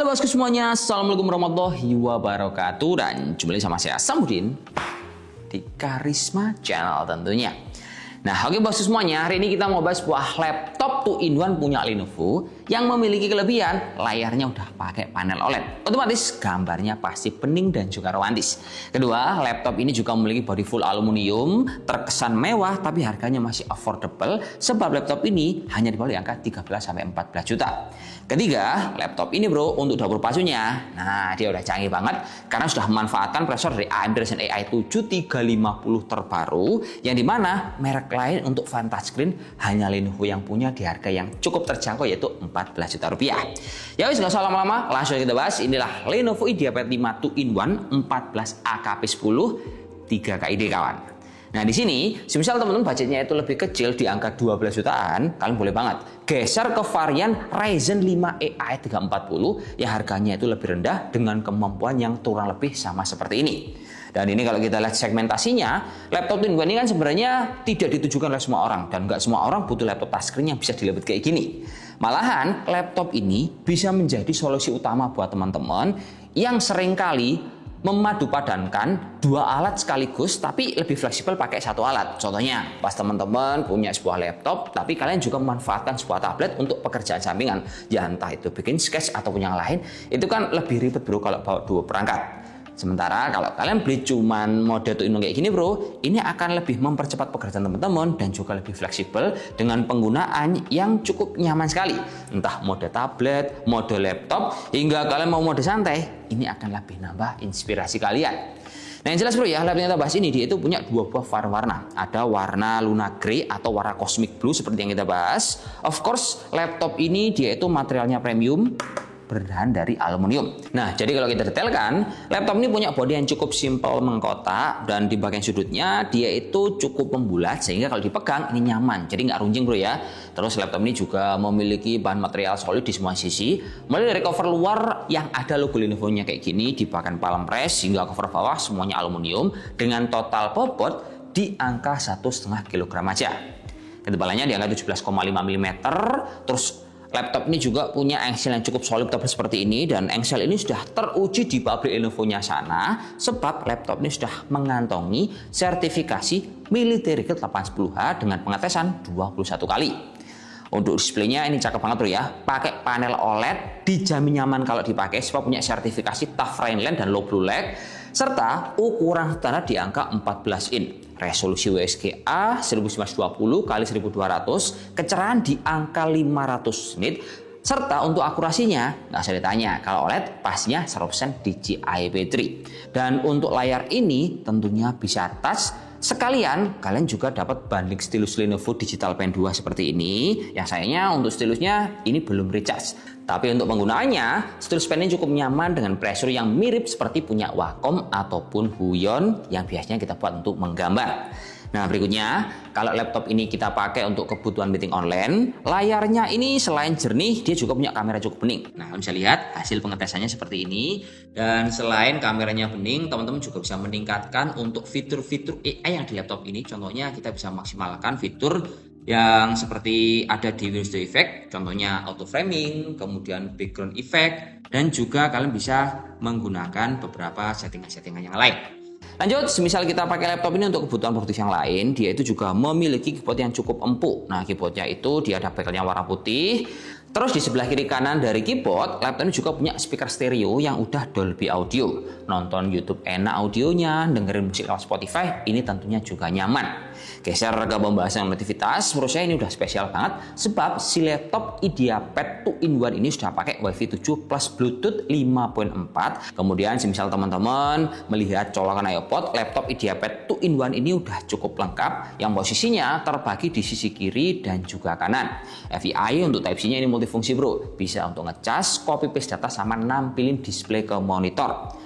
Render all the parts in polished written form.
Halo bosku semuanya, Assalamualaikum warahmatullahi wabarakatuh. Dan jumpa lagi sama saya Samudin di Karisma Channel tentunya. Nah oke bosku semuanya, hari ini kita mau bahas sebuah laptop 2-in-1 punya Lenovo yang memiliki kelebihan layarnya udah pakai panel OLED. Otomatis gambarnya pasti bening dan juga romantis. Kedua, laptop ini juga memiliki body full aluminium, terkesan mewah tapi harganya masih affordable sebab laptop ini hanya dijual di angka 13-14 juta. Ketiga, laptop ini bro untuk dapur pacunya. Nah, dia udah canggih banget karena sudah memanfaatkan prosesor dari AMD Ryzen AI 7 350 terbaru yang dimana merek lain untuk fan touchscreen hanya Lenovo yang punya di harga yang cukup terjangkau yaitu 14 juta rupiah. Ya wis nggak usah lama-lama, langsung kita bahas. Inilah Lenovo IdeaPad 5 2-in-1 14 AKP10 3KID kawan. Nah di sini, semisal teman-teman budgetnya itu lebih kecil di angka 12 jutaan, kalian boleh banget geser ke varian Ryzen 5 AI 340 yang harganya itu lebih rendah dengan kemampuan yang kurang lebih sama seperti ini. Dan ini kalau kita lihat segmentasinya, laptop 2-in-1 ini kan sebenarnya tidak ditujukan oleh semua orang dan nggak semua orang butuh laptop touchscreen yang bisa dilihat kayak gini. Malahan laptop ini bisa menjadi solusi utama buat teman-teman yang seringkali memadupadankan dua alat sekaligus tapi lebih fleksibel pakai satu alat. Contohnya pas teman-teman punya sebuah laptop tapi kalian juga memanfaatkan sebuah tablet untuk pekerjaan sampingan, ya entah itu bikin sketch ataupun yang lain, itu kan lebih ribet bro kalau bawa dua perangkat. Sementara kalau kalian beli cuman mode 2-in-1 kayak gini bro, ini akan lebih mempercepat pekerjaan teman-teman dan juga lebih fleksibel dengan penggunaan yang cukup nyaman sekali. Entah mode tablet, mode laptop, hingga kalian mau mode santai, ini akan lebih nambah inspirasi kalian. Nah yang jelas bro ya, laptop yang kita bahas ini dia itu punya dua buah warna. Ada warna Luna Grey atau warna Cosmic Blue seperti yang kita bahas. Of course, laptop ini dia itu materialnya premium, berbahan dari aluminium. Nah, jadi kalau kita detailkan, laptop ini punya bodi yang cukup simpel mengkotak dan di bagian sudutnya dia itu cukup membulat sehingga kalau dipegang ini nyaman, jadi nggak runcing bro ya. Terus laptop ini juga memiliki bahan material solid di semua sisi, mulai dari cover luar yang ada logo Lenovo-nya kayak gini di bagian palm press hingga cover bawah semuanya aluminium dengan total bobot di angka 1,5 kg aja. Ketebalannya di angka 17,5 mm. Terus laptop ini juga punya engsel yang cukup solid seperti ini dan engsel ini sudah teruji di pabrik Lenovo-nya sana sebab laptop ini sudah mengantongi sertifikasi military grade 810H dengan pengetesan 21 kali. Untuk displaynya ini cakep banget bro ya, pakai panel OLED, dijamin nyaman kalau dipakai sebab punya sertifikasi Tough Rainland dan Low Blue Light serta ukuran standar di angka 14 in. Resolusi WSGA 1920 x 1200, kecerahan di angka 500 nit, serta untuk akurasinya nggak usah ditanya, kalau OLED pastinya 100% DCI-P3. Dan untuk layar ini tentunya bisa touch. Sekalian kalian juga dapat bundling stylus Lenovo Digital Pen 2 seperti ini. Yang sayangnya untuk stilusnya ini belum recharge. Tapi untuk penggunaannya, stylus pen ini cukup nyaman dengan pressure yang mirip seperti punya Wacom ataupun Huion yang biasanya kita buat untuk menggambar. Nah berikutnya, kalau laptop ini kita pakai untuk kebutuhan meeting online, layarnya ini selain jernih, dia juga punya kamera cukup bening. Nah kalian bisa lihat hasil pengetesannya seperti ini. Dan selain kameranya bening, teman-teman juga bisa meningkatkan untuk fitur-fitur AI yang di laptop ini. Contohnya kita bisa maksimalkan fitur yang seperti ada di Windows Effect, contohnya auto framing, kemudian background effect, dan juga kalian bisa menggunakan beberapa settingan-settingan yang lain. Lanjut, semisal kita pakai laptop ini untuk kebutuhan produktif yang lain, dia itu juga memiliki keyboard yang cukup empuk. Nah, keyboardnya itu dia ada bezelnya warna putih. Terus di sebelah kiri kanan dari keyboard, laptop ini juga punya speaker stereo yang udah Dolby Audio. Nonton YouTube enak audionya, dengerin musik lewat Spotify, ini tentunya juga nyaman. Geser ke pembahasan konektivitas, menurut saya ini udah spesial banget sebab si laptop IdeaPad 2-in-1 ini sudah pakai Wi-Fi 7 plus Bluetooth 5.4. Kemudian semisal teman-teman melihat colokan iPod, laptop IdeaPad 2-in-1 ini udah cukup lengkap yang posisinya terbagi di sisi kiri dan juga kanan. FVI untuk Type-C-nya ini multifungsi bro, bisa untuk ngecas, copy paste data sama nampilin display ke monitor.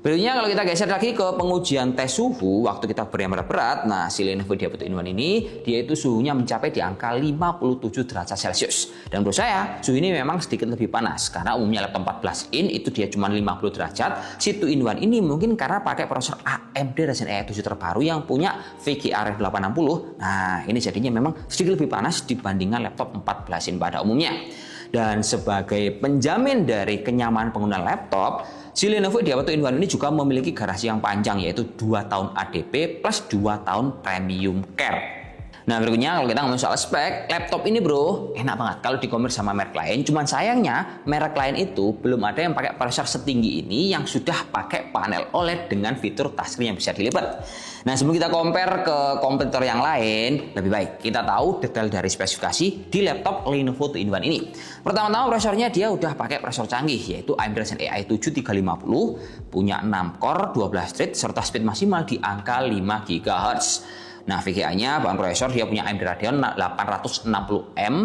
Berikutnya kalau kita geser lagi ke pengujian tes suhu waktu kita beri yang berat, nah si Lenovo IdeaPad 2-in-1 ini dia itu suhunya mencapai di angka 57 derajat Celcius. Dan menurut saya suhu ini memang sedikit lebih panas karena umumnya laptop 14 in itu dia cuma 50 derajat. Si 2-in-1 ini mungkin karena pakai prosesor AMD Ryzen AI 7 terbaru yang punya VGA 860. Nah ini jadinya memang sedikit lebih panas dibandingkan laptop 14 in pada umumnya. Dan sebagai penjamin dari kenyamanan penggunaan laptop, si Lenovo IdeaPad 2-in-1 ini juga memiliki garansi yang panjang, yaitu 2 tahun ADP plus 2 tahun Premium Care. Nah, berikutnya kalau kita ngomong soal spek, laptop ini bro, enak banget kalau di-compare sama merek lain. Cuman sayangnya, merek lain itu belum ada yang pakai prosesor setinggi ini yang sudah pakai panel OLED dengan fitur touchscreen yang bisa dilipat. Nah, sebelum kita compare ke kompetitor yang lain, lebih baik kita tahu detail dari spesifikasi di laptop Lenovo 2-in-1 ini. Pertama-tama prosesornya dia udah pakai prosesor canggih, yaitu AMD Ryzen AI 7 350, punya 6 core, 12 thread, serta speed maksimal di angka 5 GHz. Nah, VGA-nya bahan prosesor dia punya AMD Radeon 860M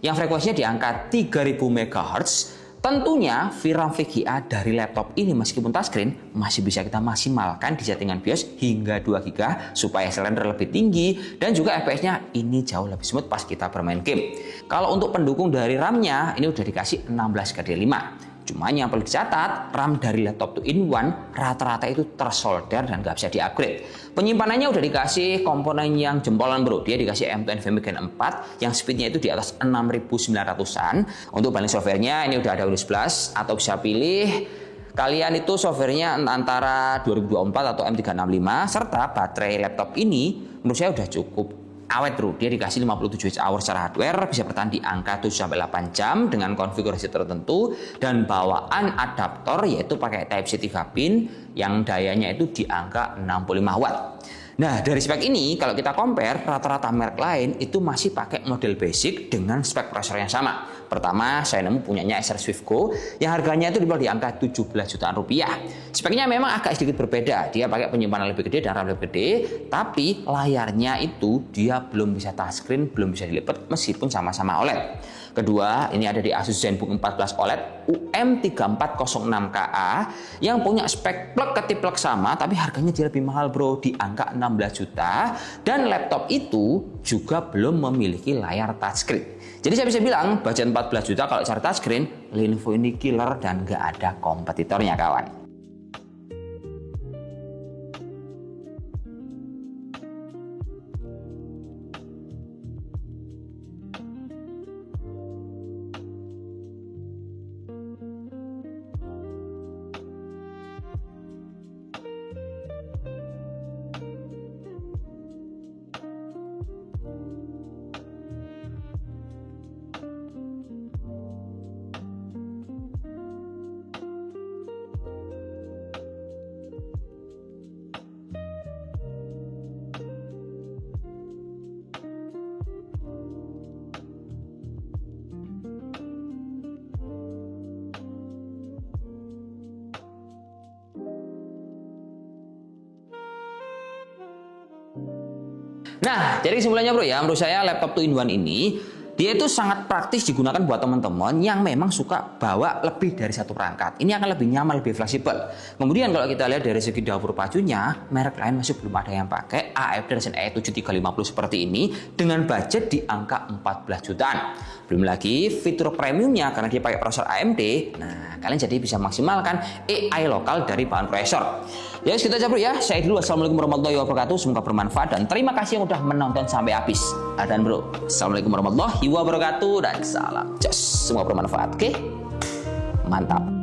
yang frekuensinya di angka 3000 MHz. Tentunya VRAM VGA dari laptop ini meskipun touchscreen masih bisa kita maksimalkan di settingan BIOS hingga 2 GB supaya render lebih tinggi dan juga FPS-nya ini jauh lebih smooth pas kita bermain game. Kalau untuk pendukung dari RAM-nya ini udah dikasih 16GB 5. Cuma yang perlu dicatat, RAM dari laptop 2-in-1 rata-rata itu tersolder dan nggak bisa di-upgrade. Penyimpanannya udah dikasih komponen yang jempolan bro. Dia dikasih M2 NVMe Gen 4 yang speednya itu di atas 6900-an. Untuk bundling softwarenya ini udah ada Windows 11 atau bisa pilih kalian itu softwarenya antara 2024 atau M365 serta baterai laptop ini menurut saya udah cukup awet bro, dia dikasih 57 Wh secara hardware, bisa bertahan di angka 7-8 jam dengan konfigurasi tertentu dan bawaan adaptor yaitu pakai Type-C 3 pin yang dayanya itu di angka 65 Watt. Nah, dari spek ini kalau kita compare rata-rata merek lain itu masih pakai model basic dengan spek prosesor yang sama. Pertama, saya nemu punyanya Acer Swiftgo yang harganya itu di bawah di angka 17 jutaan rupiah. Speknya memang agak sedikit berbeda. Dia pakai penyimpanan lebih gede dan RAM lebih gede, tapi layarnya itu dia belum bisa touchscreen, belum bisa dilipat meskipun sama-sama OLED. Kedua, ini ada di Asus ZenBook 14 OLED UM3406KA yang punya spek plug ketip plug sama, tapi harganya dia lebih mahal bro, di angka 16 juta. Dan laptop itu juga belum memiliki layar touchscreen. Jadi saya bisa bilang budget 14 juta kalau cari touchscreen, Lenovo ini killer dan nggak ada kompetitornya kawan. Nah, jadi kesimpulannya bro ya, menurut saya laptop 2-in-1 ini dia itu sangat praktis digunakan buat teman-teman yang memang suka bawa lebih dari satu perangkat. Ini akan lebih nyaman, lebih fleksibel. Kemudian kalau kita lihat dari segi dapur pacunya, merek lain masih belum ada yang pakai AMD Ryzen AI 7 350 seperti ini dengan budget di angka 14 jutaan. Belum lagi fitur premiumnya karena dia pakai prosesor AMD. Nah, kalian jadi bisa maksimalkan AI lokal dari bahan prosesor. Ya, segitu aja bro ya. Saya dulu, assalamualaikum warahmatullahi wabarakatuh. Semoga bermanfaat dan terima kasih yang udah menonton sampai habis. Dan bro, assalamualaikum warahmatullahi wabarakatuh dan salam jos. Semoga bermanfaat. Oke, mantap.